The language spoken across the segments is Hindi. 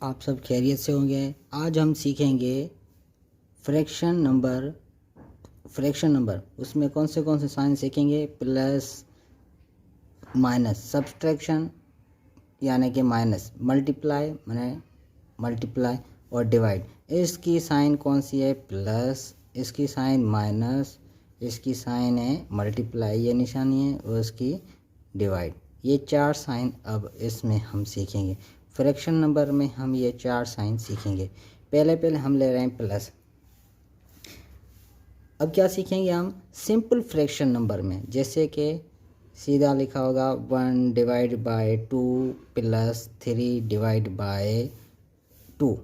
आप सब खैरियत से होंगे। आज हम सीखेंगे फ्रैक्शन नंबर उसमें कौन से साइन सीखेंगे। प्लस, माइनस, सब्सट्रैक्शन यानी कि माइनस, मल्टीप्लाई माने मल्टीप्लाई और डिवाइड। इसकी साइन कौन सी है? प्लस, इसकी साइन माइनस, इसकी साइन है मल्टीप्लाई, ये निशानी है, और इसकी डिवाइड। ये चार साइन अब इसमें हम सीखेंगे। फ्रैक्शन नंबर में हम ये चार साइन सीखेंगे। पहले हम ले रहे हैं प्लस। अब क्या सीखेंगे हम? सिंपल फ्रैक्शन नंबर में, जैसे कि सीधा लिखा होगा 1 divide by 2 plus 3 divide by 2।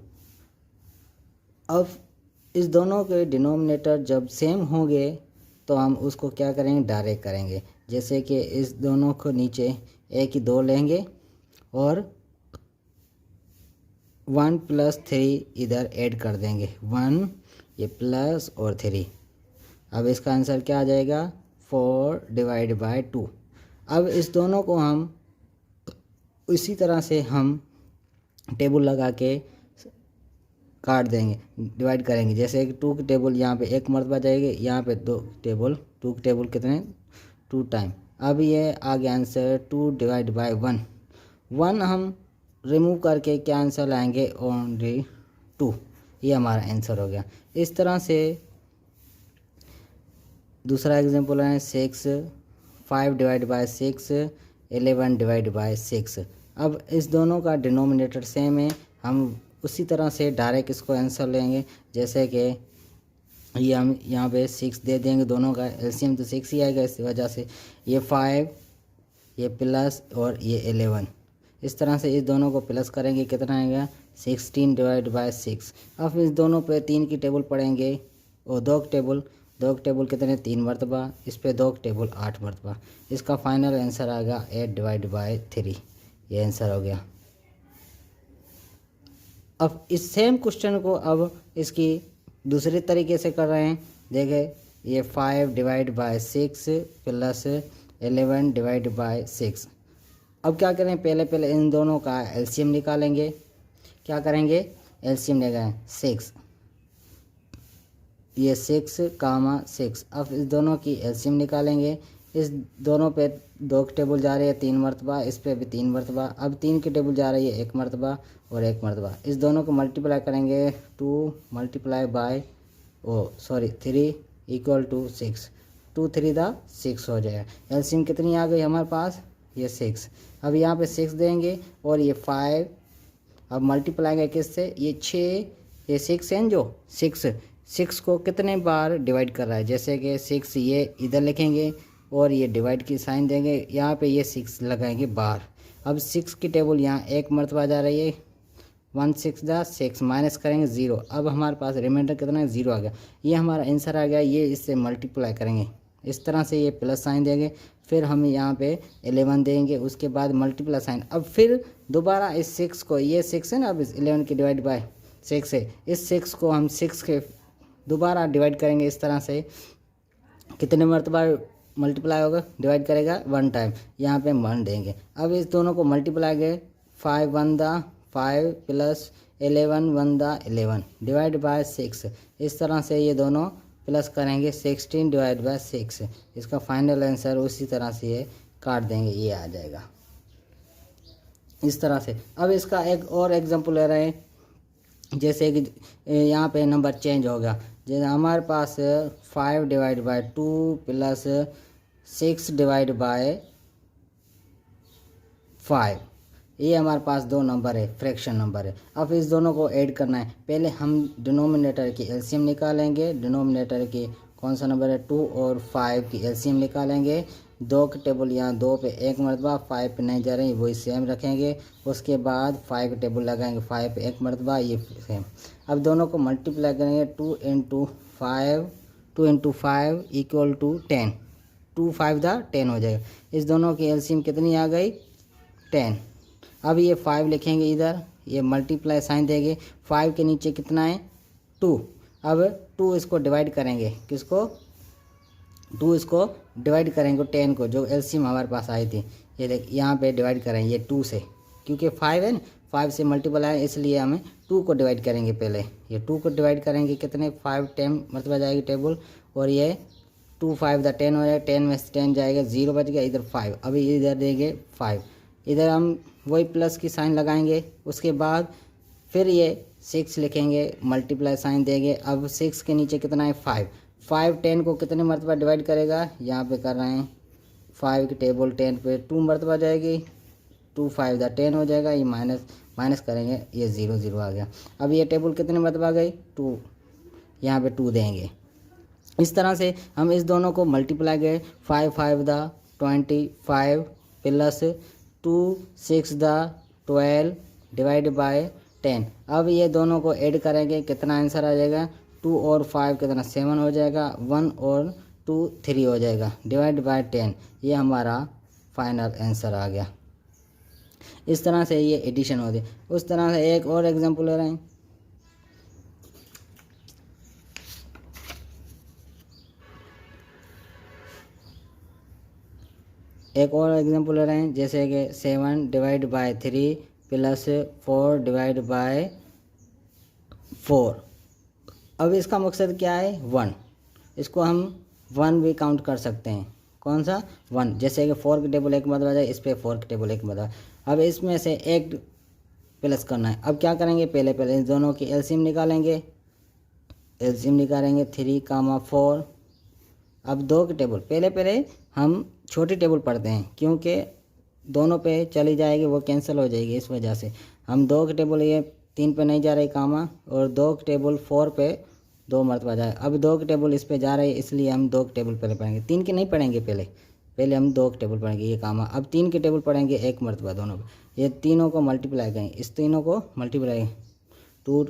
अब इस दोनों के डिनोमिनेटर जब सेम होंगे तो हम उसको क्या करेंगे? डायरेक्ट करेंगे। जैसे कि इस दोनों को नीचे एक ही दो लेंगे और 1 प्लस 3 इधर ऐड कर देंगे। 1 ये प्लस और 3। अब इसका आंसर क्या आ जाएगा? 4 डिवाइड बाय 2। अब इस दोनों को हम इसी तरह से हम टेबल लगा के काट देंगे, डिवाइड करेंगे। जैसे कि 2 की टेबल यहाँ पे एक मरतबा जाएगी, यहाँ पे 2 की टेबल कितने? 2 टाइम। अब ये आ गया आंसर 2 डिवाइड बाय 1। 1 हम रिमूव करके क्या आंसर लाएंगे? ओनली 2। ये हमारा आंसर हो गया। इस तरह से दूसरा एग्जांपल है 6 5 डिवाइड बाय 6 11 डिवाइड बाय 6। अब इस दोनों का डिनोमिनेटर सेम है, हम उसी तरह से डायरेक्ट इसको आंसर लेंगे। जैसे कि ये हम यहाँ पे 6 दे देंगे, दोनों का एलसीएम तो 6 ही आएगा। इस वजह से ये 5, ये प्लस और ये 11, इस तरह से इस दोनों को प्लस करेंगे, कितना आएगा? 16 डिवाइड बाय 6। अब इस दोनों पे 3 की टेबल पढ़ेंगे और 2 की टेबल कितने? 3 मरतबा। इस पे 2 की टेबल 8 मरतबा। इसका फाइनल आंसर आएगा 8 डिवाइड बाय 3। ये आंसर हो गया। अब इस सेम क्वेश्चन को अब इसकी दूसरे तरीके से कर रहे हैं। देखें, ये 5 divide by 6 plus 11 divide by 6। अब क्या करें? पहले इन दोनों का एलसीएम निकालेंगे। क्या करेंगे? एलसीएम लेंगे 6, ये 6 कामा 6। अब इस दोनों की एलसीएम निकालेंगे। इस दोनों पे 2 की टेबल जा रही है 3 मरतबा, इस पे भी 3 मरतबा। अब 3 की टेबल जा रही है 1 मरतबा और 1 मरतबा। इस दोनों को मल्टीप्लाई करेंगे, 2 मल्टीप्लाई बाय 3 इक्वल टू 6। 2 3 दा 6 हो जाएगा। एलसीएम कितनी आ गई हमारे पास? ये 6। अब यहाँ पे 6 देंगे और ये 5। अब मल्टीप्लाई किससे? ये 6, ये 6 है जो 6 को कितने बार डिवाइड कर रहा है? जैसे कि 6 ये इधर लिखेंगे और ये डिवाइड की साइन देंगे, यहाँ पे ये 6 लगाएंगे बाहर। अब 6 की टेबल यहाँ 1 मरतबा जा रही है, 1 6 दा 6 माइनस करेंगे 0। अब हमारे पास रिमाइंडर कितना है? 0 आ गया। ये हमारा आंसर आ गया। ये इससे मल्टीप्लाई करेंगे, इस तरह से ये प्लस साइन देंगे, फिर हम यहाँ पे 11 देंगे, उसके बाद मल्टीप्लाई साइन। अब फिर दोबारा इस 6 को, ये 6 है ना, अब इस 11 की डिवाइड बाय 6 है, इस 6 को हम 6 के दोबारा डिवाइड करेंगे। इस तरह से कितने मरतबा मल्टीप्लाई होगा? डिवाइड करेगा 1 टाइम, यहाँ पे 1 देंगे। अब इस दोनों को मल्टीप्लाई करें, 5 1 दा 5 प्लस 11 1 दा 11 डिवाइड बाय 6। इस तरह से ये दोनों प्लस करेंगे 16 डिवाइड बाय 6। इसका फाइनल आंसर उसी तरह से ये काट देंगे, ये आ जाएगा इस तरह से। अब इसका एक और एग्जांपल ले रहे हैं। जैसे कि यहाँ पे नंबर चेंज होगा। जैसे हमारे पास 5 divide by 2 plus 6 divide by 5, ये हमारे पास दो नंबर है, फ्रैक्शन नंबर है। अब इस दोनों को ऐड करना है। पहले हम डिनोमिनेटर की एलसीएम निकालेंगे। डिनोमिनेटर की कौन सा नंबर है? 2 और 5 की एलसीएम निकालेंगे। 2 की टेबल यहाँ 2 पे 1 मरतबा, 5 पे नहीं जा रही, वही सेम रखेंगे। उसके बाद 5 की टेबल लगाएंगे, 5 पे 1 मरतबा, ये सेम। अब दोनों को मल्टीप्लाई करेंगे, 2 इंटू 5 इक्वल टू 10। 2 5 दा 10 हो जाएगा। इस दोनों की एलसीएम कितनी आ गई? 10। अब ये 5 लिखेंगे इधर, ये मल्टीप्लाई साइन देंगे। 5 के नीचे कितना है? 2। अब 2 इसको डिवाइड करेंगे, किसको? 2 इसको डिवाइड करेंगे 10 को, जो एलसीएम हमारे पास आई थी। ये देख, यहाँ पे डिवाइड करेंगे ये 2 से, क्योंकि 5 है ना, 5 से मल्टीपल है, इसलिए हमें 2 को डिवाइड करेंगे पहले। ये 2 को डिवाइड करेंगे कितने 5 10 मरतबा जाएगी टेबल, और ये 2 5 द 10 हो जाएगा, 10 में से 10 जाएगा, 0 बच गया, इधर 5। अभी इधर देंगे 5, इधर हम वही प्लस की साइन लगाएंगे। उसके बाद फिर ये 6 लिखेंगे, मल्टीप्लाई साइन देंगे। अब 6 के नीचे कितना है 5, 5 10 को कितने मरतबा डिवाइड करेगा, यहाँ पे कर रहे हैं 5 की टेबल 10 पे 2 मरतबा जाएगी, 2 5 द 10 हो जाएगा, ये माइनस करेंगे, ये 0 0 आ गया। अब ये टेबल कितने मरतबा गई 2, यहाँ पे 2 देंगे। इस तरह से हम इस दोनों को मल्टीप्लाई गए, 5 5 the 25 plus 2 6 the 12 divide by 10। अब ये दोनों को ऐड करेंगे, कितना आंसर आ जाएगा 2 और 5 कितना 7 हो जाएगा, 1 और 2 3 हो जाएगा, डिवाइड बाय 10। ये हमारा फाइनल आंसर आ गया। इस तरह से ये एडिशन होती है। उस तरह से एक और एग्जांपल ले रहे हैं, एक और एग्जांपल ले रहे हैं, जैसे कि 7 divide by 3 plus 4 divide by 4। अब इसका मकसद क्या है 1, इसको हम 1 भी काउंट कर सकते हैं। कौन सा 1, जैसे कि 4 की टेबल एक मरतबा जाए, इस पर 4 की टेबल एक मरतबा। अब इसमें से एक प्लस करना है। अब क्या करेंगे, पहले इन दोनों की एलसीएम निकालेंगे, एलसीएम निकालेंगे 3 4। अब 2 की टेबल पहले हम छोटी टेबल पढ़ते हैं, क्योंकि दोनों पे चली जाएगी, वो कैंसिल हो जाएगी, इस वजह से हम 2 की टेबल, ये 3 पे नहीं जा रही कामा, और 2 की टेबल 4 पे 2 मरतबा जाए। अब 2 की टेबल इस पे जा रही है, इसलिए हम 2 की टेबल पहले पढ़ेंगे, 3 की नहीं पढ़ेंगे पहले हम 2 की टेबल पढ़ेंगे, ये कामा। अब 3 की टेबल पढ़ेंगे एक मरतबा दोनों पे। ये तीनों को मल्टीप्लाई करेंगे, इस तीनों को multiply 2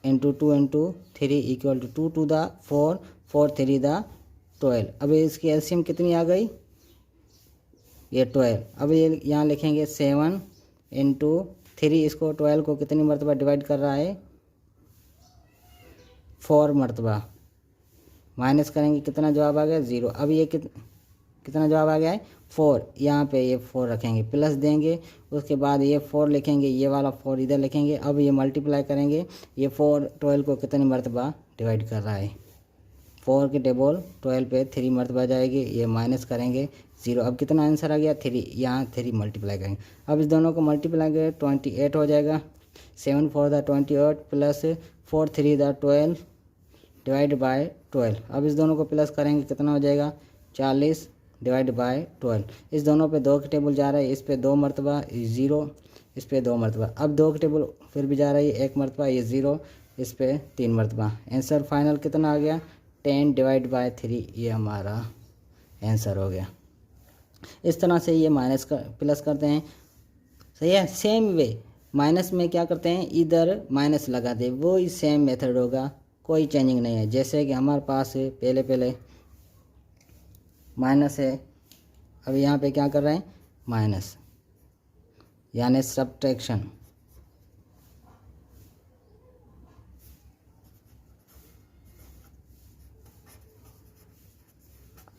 into 2 into 3 equal to 2 two the 4 4 3 the 12। अब इसकी एलसीएम कितनी आ गई, ये 12। अब ये यहाँ लिखेंगे 7 इंटू 3, इसको 12 को कितनी मरतबा डिवाइड कर रहा है 4 मरतबा, माइनस करेंगे, कितना जवाब आ गया 0। अब ये कितना जवाब आ गया है 4, यहाँ पे ये 4 रखेंगे, प्लस देंगे, उसके बाद ये 4 लिखेंगे, ये वाला 4 इधर लिखेंगे। अब ये मल्टीप्लाई करेंगे, ये 4 12 को कितनी मरतबा डिवाइड कर रहा है, 4 की टेबल 12 पे 3 मरतबा जाएगी, ये माइनस करेंगे 0। अब कितना आंसर आ गया 3, यहाँ 3 मल्टीप्लाई करेंगे। अब इस दोनों को मल्टीप्लाई करें 28 हो जाएगा, 7 4 the 28 plus 4 3 the 12 divide by 12। अब इस दोनों को प्लस करेंगे, कितना हो जाएगा 40 डिवाइड बाय 12। इस दोनों पे 2 की टेबल जा रहा है, इस पे 2 मरतबा 0, इस पे 2 मरतबा। अब 2 की टेबल फिर भी जा रही है 1 मरतबा, ये 0, इस पे 3 मरतबा। आंसर फाइनल कितना आ गया 10 डिवाइड बाय 3, ये हमारा आंसर हो गया। इस तरह से ये माइनस प्लस करते हैं, सही है। सेम वे माइनस में क्या करते हैं, इधर माइनस लगाते हैं, वो ही सेम मेथड होगा, कोई चेंजिंग नहीं है। जैसे कि हमारे पास पहले माइनस है, अब यहाँ पे क्या कर रहे हैं माइनस, यानी सब्ट्रैक्शन।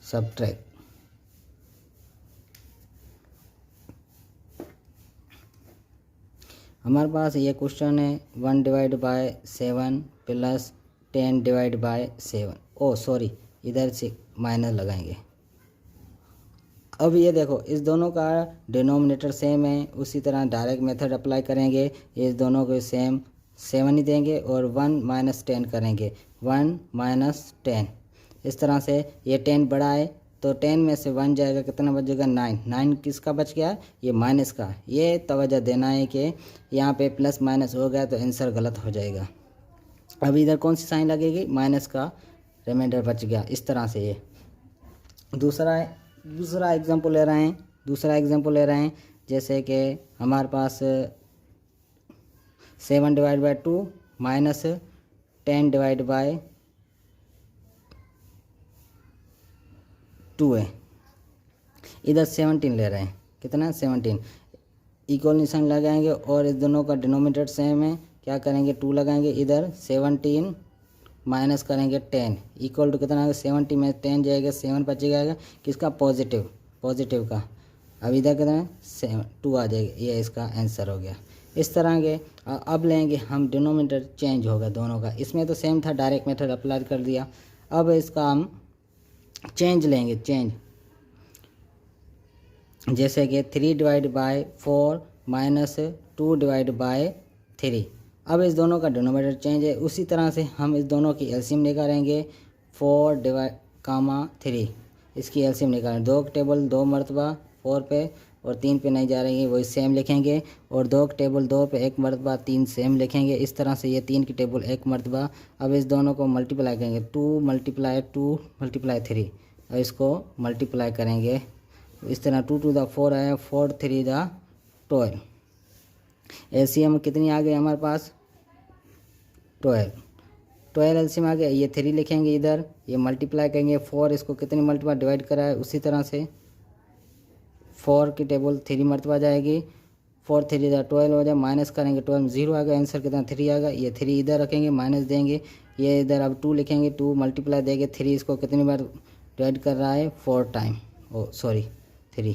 सब्ट्रैक्ट, हमारे पास ये क्वेश्चन है 1 divide by 7 plus 10 divide by 7। Oh sorry, इधर से माइनस लगाएंगे। अब ये देखो, इस दोनों का डिनोमिनेटर सेम है, उसी तरह डायरेक्ट मेथड अप्लाई करेंगे, इस दोनों को सेम 7 ही देंगे और 1 माइनस 10 करेंगे, 1 माइनस 10। इस तरह से ये 10 बड़ा है, तो 10 में से 1 जाएगा, कितना बचेगा 9। 9 किसका बच गया, ये माइनस का। ये तवज्जो देना है कि यहाँ पे प्लस माइनस हो गया तो आंसर गलत हो जाएगा। अब इधर कौन सी साइन लगेगी, माइनस का रिमाइंडर बच गया। इस तरह से ये दूसरा एग्जांपल ले रहे हैं, जैसे कि हमारे पास 7 divide by 2 minus 10 divide by 2 है, इधर 17 ले रहे हैं, कितना 17, इक्वल निशान लगाएंगे और इस दोनों का डिनोमिनेटर सेम है, क्या करेंगे 2 लगाएंगे, इधर 17 माइनस करेंगे 10 इक्वल टू कितना आएगा 70 में 10 जाएगा, 7 बच जाएगा, किसका पॉजिटिव का। अब इधर कितना 2 आ जाएगा, ये इसका आंसर हो गया। इस तरह के अब लेंगे हम डिनोमिनेटर चेंज होगा दोनों का। इसमें तो सेम था, डायरेक्ट मेथड अप्लाई कर दिया। अब इसका हम चेंज लेंगे, चेंज जैसे कि 3/4 माइनस 2/3। अब इस दोनों का डिनोमिनेटर चेंज है। उसी तरह से हम इस दोनों की एलसीएम निकालेंगे 4/3। इसकी एलसीएम निकालेंगे। 2 के टेबल 2 मरतबा 4 पे और 3 पे नहीं जा रही, वही सेम लिखेंगे। और 2 के टेबल 2 पे 1 मरतबा 3 सेम लिखेंगे। इस तरह से ये 3 की टेबल 1 मरतबा। अब इस दोनों को मल्टीप्लाई करेंगे, 2 × 3 और इसको मल्टीप्लाई करेंगे इस तरह। 2 to the 4 है, 4 3 the 12। एलसीएम कितनी आ गई हमारे पास 12 एलसीएम आ गया। ये 3 लिखेंगे इधर, ये मल्टीप्लाई करेंगे 4, इसको कितनी मल्टीप्लाई डिवाइड करा है उसी तरह से 4 की टेबल 3 मरतबा जाएगी। 4 3 the 12 हो जाए, माइनस करेंगे 12 में 0 आ गया, आंसर कितना 3 आ गया। ये 3 इधर रखेंगे, माइनस देंगे, ये इधर अब 2 लिखेंगे, 2 मल्टीप्लाई देंगे 3, इसको कितनी बार डिवाइड कर रहा है 4 टाइम, 3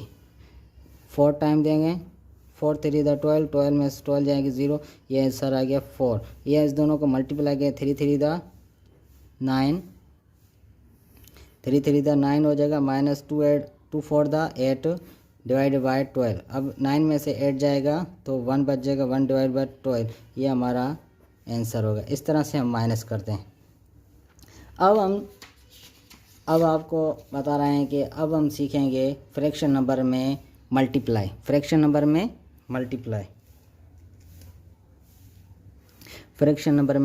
4 टाइम देंगे। 4 3 the 12, 12 में से 12 जाएगी 0, ये आंसर आ गया 4। ये इस दोनों को मल्टीप्लाई किया 3 3 the 9, 3 3 the 9 हो जाएगा, माइनस 2 4 the 8 डिवाइड बाय 12। अब 9 में से 8 जाएगा तो 1 बच जाएगा, 1 डिवाइड बाय 12, ये हमारा आंसर होगा। इस तरह से हम माइनस करते हैं। अब आपको बता रहे हैं कि अब हम सीखेंगे फ्रैक्शन नंबर में मल्टीप्लाई। फ्रैक्शन नंबर में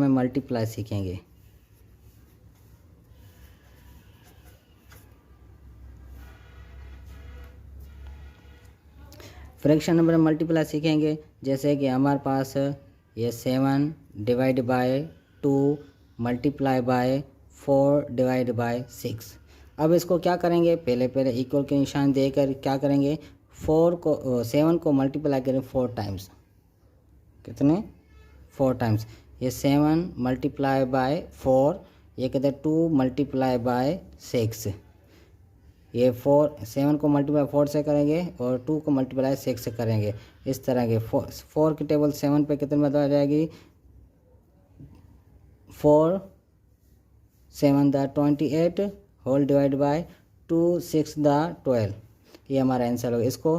मल्टीप्लाई सीखेंगे। फ्रैक्शन नंबर में मल्टीप्लाई सीखेंगे जैसे कि हमारे पास ये 7 divide by 2 multiply by 4 divide by 6। अब इसको क्या करेंगे, पहले इक्वल के निशान देकर क्या करेंगे, 7 को मल्टीप्लाई करें 4 टाइम्स। कितने 4 टाइम्स। ये 7 मल्टीप्लाई बाय 4, ये कहते हैं 2 मल्टीप्लाई बाय 6। ये 7 को मल्टीप्लाई 4 से करेंगे और 2 को मल्टीप्लाई 6 से करेंगे। इस तरह के 4 की टेबल 7 पे कितने बता जाएगी, 4 7 the 28 whole divide by 2 6 the 12, ये हमारा आंसर होगा। इसको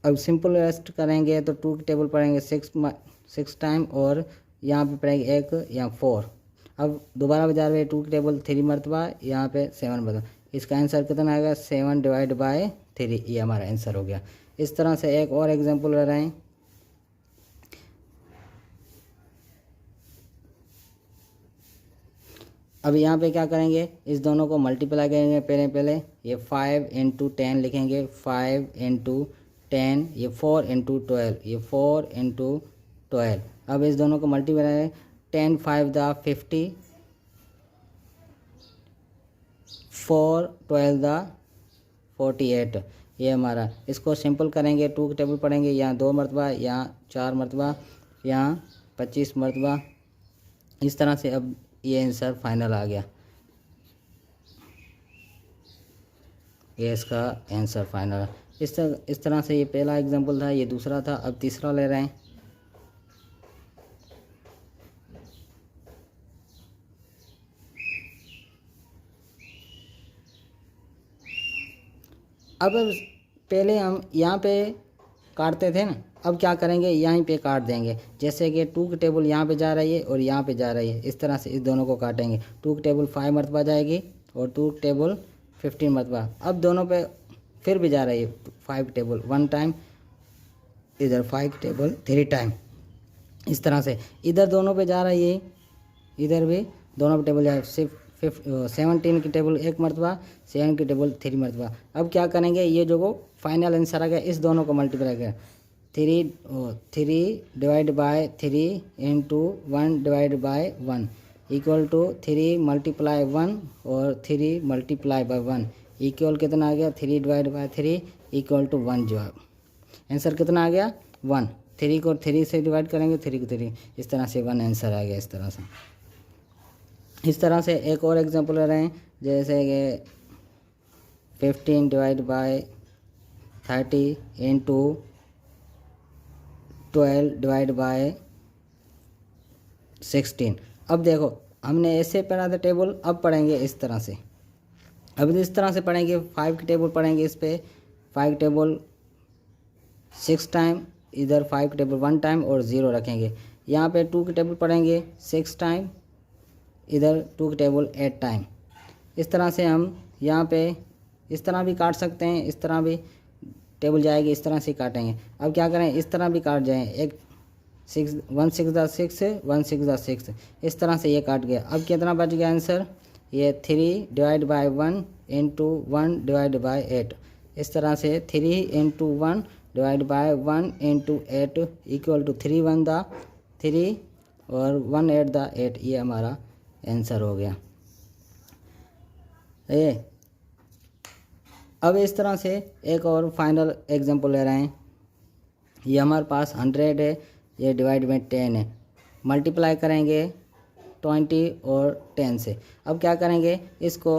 अब सिंपल रेस्ट करेंगे तो 2 की टेबल पढ़ेंगे 6 टाइम और यहाँ पे पढ़ेंगे 1 या 4। अब दोबारा बजा रहे 2 की टेबल 3 मरतबा, यहाँ पे 7 मरतबा। इसका आंसर कितना आएगा 7 डिवाइड बाय 3, ये हमारा आंसर हो गया। इस तरह से एक और एग्जांपल ले रहे हैं। अब यहाँ पे क्या करेंगे, इस दोनों को मल्टीप्लाई करेंगे। पहले ये 5 × 10 लिखेंगे, 5 × 10, ये 4 × 12, ये 4 × 12। अब इस दोनों को मल्टीप्लाई 10 5 the 50, 4 12 the 48, ये हमारा। इसको सिंपल करेंगे, 2 की टेबल पढ़ेंगे, यहाँ 2 मरतबा, यहाँ 4 मरतबा, यहाँ 25 मरतबा। इस तरह से अब ये आंसर फाइनल आ गया, ये इसका आंसर फाइनल है। इस तरह से ये पहला एग्जांपल था, ये दूसरा था। अब तीसरा ले रहे हैं। अब पहले हम यहाँ पे काटते थे ना, अब क्या करेंगे, यहीं पे काट देंगे। जैसे कि 2 की टेबल यहाँ पे जा रही है और यहाँ पे जा रही है, इस तरह से इस दोनों को काटेंगे। 2 की टेबल 5 मरतबा जाएगी और 2 की टेबल 15 मरतबा। अब दोनों पे फिर भी जा रही है 5 टेबल 1 टाइम, इधर 5 टेबल 3 टाइम। इस तरह से इधर दोनों पे जा रही है, इधर भी दोनों पे टेबल जा रही है। सिर्फ 17 की टेबल 1 मरतबा, 7 की टेबल 3 मरतबा। अब क्या करेंगे, ये जो को फाइनल आंसर आ गया, इस दोनों को मल्टीप्लाई करें। 3 divide by 3 × 1 divide by 1 equal to 3 multiply 1 और 3 मल्टीप्लाई बाय 1 इक्वल कितना आ गया, 3 डिवाइड बाय 3 इक्वल टू 1। जो आंसर कितना आ गया 1। 3 को 3 से डिवाइड करेंगे, 3 को 3, इस तरह से 1 आंसर आ गया। इस तरह से एक और एग्जांपल ले रहे हैं, जैसे कि 15 डिवाइड बाय 30 × 12 डिवाइड बाय 16। अब देखो हमने ऐसे पढ़ा था टेबल, अब पढ़ेंगे इस तरह से। अब इस तरह से पढ़ेंगे, 5 की टेबल पढ़ेंगे इस पर। 5 टेबल 6 टाइम, इधर 5 की टेबल 1 टाइम और 0 रखेंगे। यहाँ पे 2 की टेबल पढ़ेंगे 6 टाइम, इधर 2 की टेबल 8 टाइम। इस तरह से हम यहाँ पे इस तरह भी काट सकते हैं, इस तरह भी टेबल जाएगी, इस तरह से काटेंगे। अब क्या करें, इस तरह भी काट जाएँ, एक 6 1 6 दा 6 1 6 दा 6, इस तरह से ये काट गया। अब कितना बच गया आंसर, ये 3 divide by 1 into 1 divide by 8। इस तरह से 3 into 1 divide by 1 into 8 equal to 3 1 दा 3 और 1 8 दा 8। ये हमारा आंसर हो गया। ये अब इस तरह से एक और फाइनल एग्जांपल ले रहे हैं। ये हमारे पास 100 है, ये डिवाइड में 10 है, मल्टीप्लाई करेंगे 20 और 10 से। अब क्या करेंगे, इसको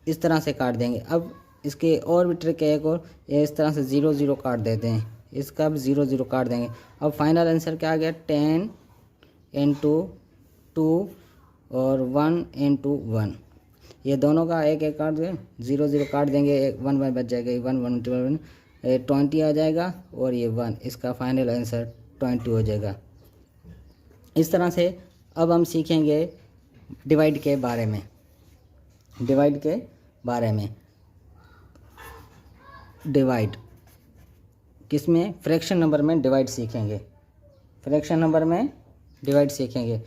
इस तरह से काट देंगे। अब इसके और भी ट्रिक है एक और, ये इस तरह से 0 0 काट देते हैं, इसका भी 0 0 काट देंगे। अब फाइनल आंसर क्या आ गया, 10 इंटू 2 और 1 इंटू 1। ये दोनों का एक एक काट दें, 0 0 काट देंगे, 1 1 बच जाएगा, 1 1 1 20 आ जाएगा और ये 1, इसका फाइनल आंसर 20 हो जाएगा। इस तरह से अब हम सीखेंगे डिवाइड के बारे में। डिवाइड के बारे में, डिवाइड किस में, फ्रैक्शन नंबर में डिवाइड सीखेंगे, फ्रैक्शन नंबर में डिवाइड सीखेंगे।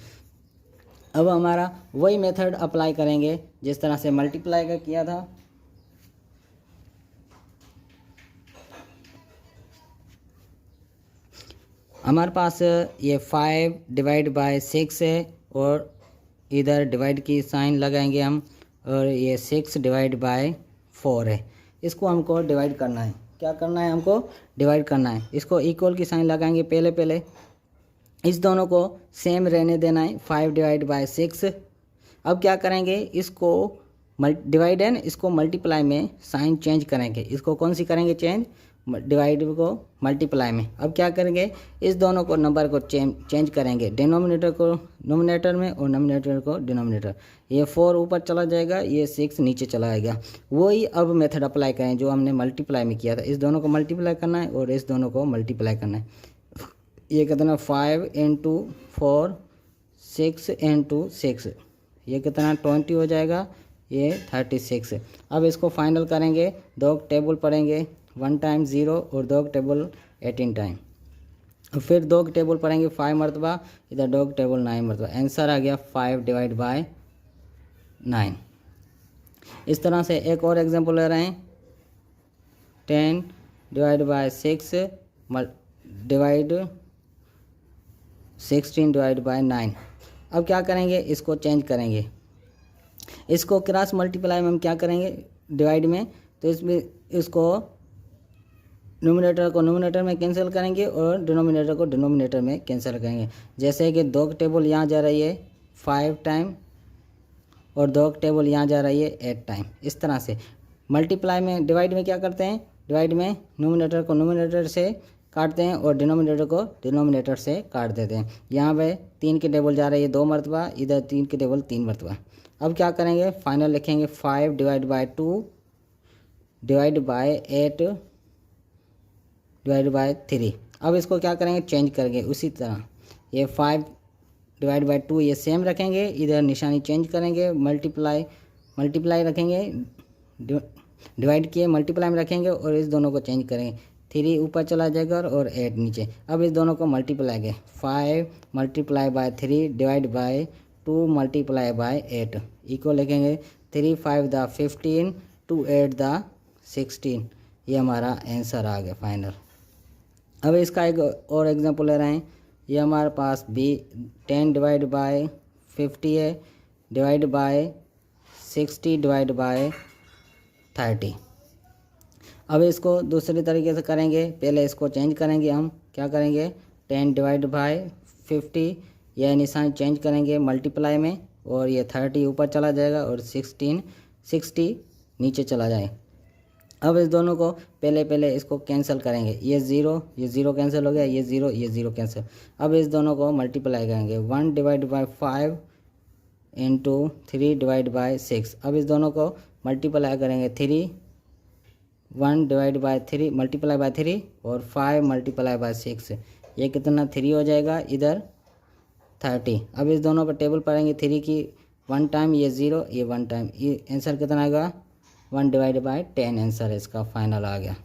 अब हमारा वही मेथड अप्लाई करेंगे जिस तरह से मल्टीप्लाई का किया था। हमारे पास ये 5 डिवाइड बाय 6 है और इधर डिवाइड की साइन लगाएंगे हम, और ये 6 डिवाइड बाय 4 है। इसको हमको डिवाइड करना है, क्या करना है, हमको डिवाइड करना है। इसको इक्वल की साइन लगाएंगे, पहले इस दोनों को सेम रहने देना है, 5 डिवाइड बाय 6। अब क्या करेंगे, इसको डिवाइड है ना, इसको मल्टीप्लाई में साइन चेंज करेंगे। इसको कौन सी करेंगे चेंज, डिवाइड को मल्टीप्लाई में। अब क्या करेंगे, इस दोनों को नंबर को चेंज करेंगे, डिनोमिनेटर को नोमिनेटर में और नोमिनेटर को डिनोमिनेटर। ये 4 ऊपर चला जाएगा, ये 6 नीचे चला आएगा। वही अब मेथड अप्लाई करें जो हमने मल्टीप्लाई में किया था। इस दोनों को मल्टीप्लाई करना है और इस दोनों को मल्टीप्लाई करना है। ये कितना, 5 इंटू 4 6 इंटू 6, ये कितना 20 हो जाएगा, ये 36। अब इसको फाइनल करेंगे, दो टेबल पढ़ेंगे, 1 टाइम 0 और 2 टेबल 18 टाइम। फिर 2 टेबल पढ़ेंगे 5 मरतबा, इधर 2 टेबल 9 मरतबा। आंसर आ गया 5 डिवाइड बाय 9। इस तरह से एक और एग्जांपल ले रहे हैं, 10 divide bye 6 divide 16 divide by 9। अब क्या करेंगे, इसको चेंज करेंगे, इसको क्रॉस मल्टीप्लाई में हम क्या करेंगे डिवाइड में, तो इसमें इसको नोमिनेटर को नोमिनेटर में कैंसिल करेंगे और डिनोमिनेटर को डिनोमिनेटर में कैंसिल करेंगे। जैसे कि 2 टेबल यहाँ जा रही है 5 टाइम और 2 टेबल यहाँ जा रही है 8 टाइम। इस तरह से मल्टीप्लाई में, डिवाइड में क्या करते हैं, डिवाइड में नोमिनेटर को नोमिनेटर से काटते हैं और डिनोमिनेटर को डिनोमिनेटर से काट देते हैं। यहाँ पे 3 की टेबल जा रही है 2 मरतबा, इधर 3 की टेबल 3 मरतबा। अब क्या करेंगे, फाइनल लिखेंगे 5 divide by 2 divide by 8 divide by 3। अब इसको क्या करेंगे, चेंज करेंगे उसी तरह। ये 5 डिवाइड बाय 2 ये सेम रखेंगे, इधर निशानी चेंज करेंगे, मल्टीप्लाई रखेंगे, डिवाइड किए मल्टीप्लाई में रखेंगे और इस दोनों को चेंज करेंगे। 3 ऊपर चला जाएगा और 8 नीचे। अब इस दोनों को मल्टीप्लाई करें, 5 multiply by 3 divide by 2 multiply by 8 equal लिखेंगे 3 5 दा 15 2 8 दा 16। ये हमारा आंसर आ गया फाइनल। अब इसका एक और एग्जांपल ले रहे हैं। ये हमारे पास भी 10 डिवाइड बाय 50 है डिवाइड बाय 60 डिवाइड बाय 30। अब इसको दूसरे तरीके से करेंगे, पहले इसको चेंज करेंगे, हम क्या करेंगे 10 डिवाइड बाय 50, यह निशान चेंज करेंगे मल्टीप्लाई में और ये 30 ऊपर चला जाएगा और 60 नीचे चला जाए। अब इस दोनों को पहले इसको कैंसिल करेंगे, ये ज़ीरो कैंसिल हो गया, ये ज़ीरो कैंसिल। अब इस दोनों को मल्टीप्लाई करेंगे, 1 divide by 5 into 3 divide by 6। अब इस दोनों को मल्टीप्लाई करेंगे, 1 डिवाइड बाई 3 मल्टीप्लाई बाई 3 और 5 मल्टीप्लाई बाई 6, ये कितना 3 हो जाएगा, इधर 30। अब इस दोनों पर टेबल पढ़ेंगे 3 की 1 टाइम, ये 0 ये 1 टाइम, ये आंसर कितना आएगा 1 डिवाइड बाई 10 आंसर इसका फाइनल आ गया।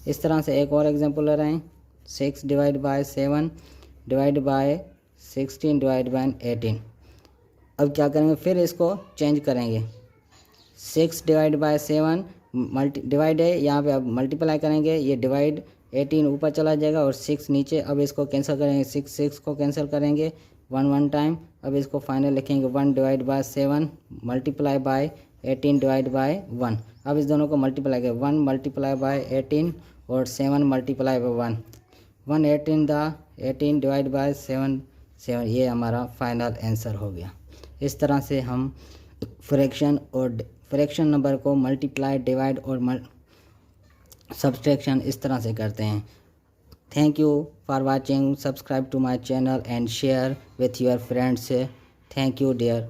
इस तरह से एक और एग्जांपल ले रहे हैं, 6 divide by 7 divide by 16 divide by 18। अब क्या करेंगे, फिर इसको चेंज करेंगे, 6 डिवाइड बाई 7 डिवाइड है यहाँ पे, अब मल्टीप्लाई करेंगे, ये डिवाइड 18 ऊपर चला जाएगा और 6 नीचे। अब इसको कैंसिल करेंगे, 6 को कैंसिल करेंगे 1 टाइम। अब इसको फाइनल लिखेंगे 1 divide by 7 multiply by 18 divide by 1। अब इस दोनों को मल्टीप्लाई करें, 1 मल्टीप्लाई बाई 18 और 7 मल्टीप्लाई बाई 1 18 डिवाइड बाई 7, ये हमारा फाइनल आंसर हो गया। इस तरह से हम फ्रैक्शन नंबर को मल्टीप्लाई, डिवाइड और सब्सट्रैक्शन इस तरह से करते हैं। Thank you for watching. Subscribe to my channel and share with your friends. Thank you, dear.